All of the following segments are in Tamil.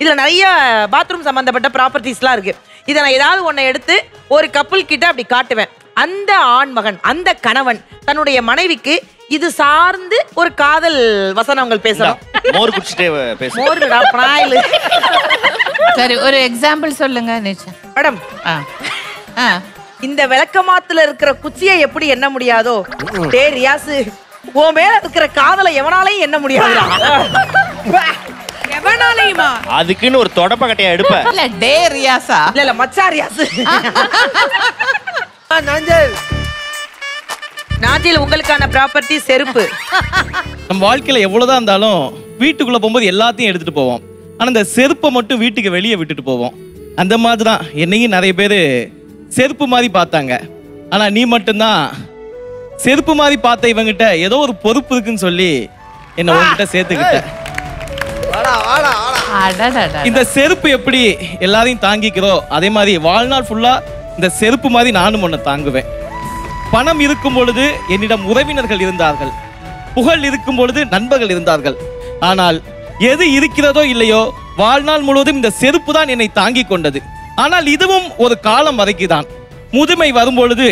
இதுல நிறைய பாத்ரூம் சம்பந்தப்பட்ட ப்ராப்பர்ட்டிஸ்லாம் இருக்கு. இதை நான் ஏதாவது ஒன்றை எடுத்து ஒரு கப்புள் கிட்ட அப்படி காட்டுவேன். அந்த ஆண்மகன், அந்த கணவன் தன்னுடைய மனைவிக்கு இது சார்ந்து ஒரு காதல் வசனங்கள் பேசலாம். மோர் குடிச்சிட்டே பேச. சரி, ஒரு எக்ஸாம்பிள் சொல்லுங்க நிச்சயம். மேடம், இந்த விளக்கமாத்துல இருக்கிற குச்சியை எப்படி எண்ண முடியாதோ, டே ரியாசு, உன் மேல இருக்கிற காதலை எவனாலையும் எண்ண முடியாதுடா. எவனாலையுமா? அதுக்குன்னு ஒரு தொடப்ப கட்டையா எடுப்ப. இல்ல டே ரியாசா, இல்ல மச்சா ரியாசு. நாஞ்சில் உங்களுக்கான ப்ராப்பர்ட்டி செருப்பு. நம்ம வாழ்க்கையில எவ்வளவுதான் இருந்தாலும் வீட்டுக்குள்ள போகும்போது எல்லாத்தையும் எடுத்துட்டு போவோம். ஆனா இந்த செருப்பை மட்டும் வீட்டுக்கு வெளியே விட்டுட்டு போவோம். அந்த மாதிரி தான் என்னையும் நிறைய பேர் செருப்பு மாதிரி பார்த்தாங்க. ஆனா நீ மட்டும்தான் செருப்பு மாதிரி பார்த்த இவங்கிட்ட ஏதோ ஒரு பொறுப்பு இருக்குன்னு சொல்லி என்ன உங்ககிட்ட சேர்த்துக்கிட்ட. இந்த செருப்பு எப்படி எல்லாரையும் தாங்கிக்கிறோ அதே மாதிரி வாழ்நாள் ஃபுல்லா இந்த செருப்பு மாதிரி நானும் ஒன்ன தாங்குவேன். பணம் இருக்கும் பொழுது என்னிடம் உறவினர்கள் இருந்தார்கள், புகழ் இருக்கும் பொழுது நண்பர்கள் இருந்தார்கள். ஆனால் எது இருக்கிறதோ இல்லையோ வாழ்நாள் முழுவதும் இந்த செருப்பு தான் என்னை தாங்கிக் கொண்டது. ஆனால் இதுவும் ஒரு காலம் வரைக்குதான். முதுமை வரும்பொழுது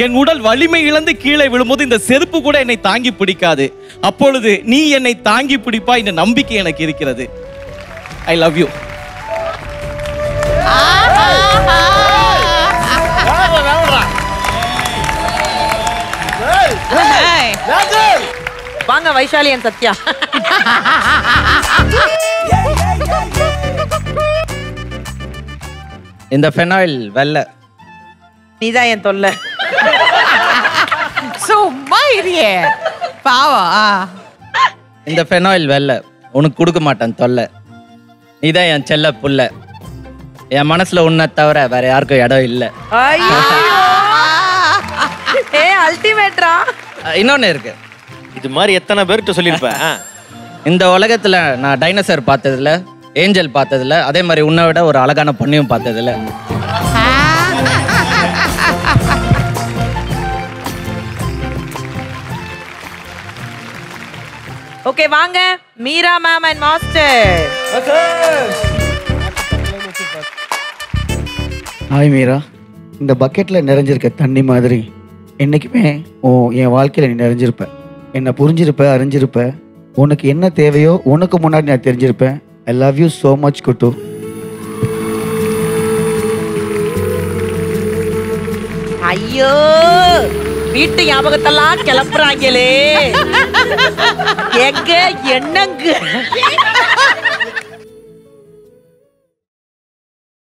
என் உடல் வலிமை இழந்து கீழே விழும்போது இந்த செருப்பு கூட என்னை தாங்கி பிடிக்காது. அப்பொழுது நீ என்னை தாங்கி பிடிப்பா என்ற நம்பிக்கை எனக்கு இருக்கிறது. ஐ லவ் யூ. வாங்க வைஷாலி அண்ட் சத்யா. இந்த ஃபெனாயில் வெள்ளை. நீதான் என் தொல்லை. சும்மா இரியே பாவம். இந்த ஃபெனாயில் வெள்ளை, உனக்கு கொடுக்க மாட்டேன் தொல்லை. நீதான் என் செல்ல புள்ள. என் மனசுல உன்னை தவிர வேற யாருக்கும் இடம் இல்லை. அல்டிமேட்ரா. இன்னொன்னு இருக்கு. இது மாதிரி எத்தனை பேர்கிட்ட சொல்லியிருப்பேன். இந்த உலகத்துல நான் டைனோசர் பார்த்ததில்ல, ஏஞ்சல் பார்த்ததில்ல, அதே மாதிரி உன்னை விட ஒரு அழகான பொண்ணையும் பார்த்ததில்ல. ஓகே, வாங்க Meera ma'am and master. Hi Meera. இந்த பக்கெட்ல நிறைஞ்சிருக்க தண்ணி மாதிரி என்னைக்குமே என் வாழ்க்கையில நீ நிறைஞ்சிருப்ப. என்னை புரிஞ்சிருப்ப, அறிஞ்சிருப்ப. உனக்கு என்ன தேவையோ உனக்கு முன்னாடி நான் தெரிஞ்சிருப்பேன். I love you so much குட்டு. ஐயோ, வீட்டு ஞாபகத்தெல்லாம் கிளப்புறாங்களே. எங்க என்னங்க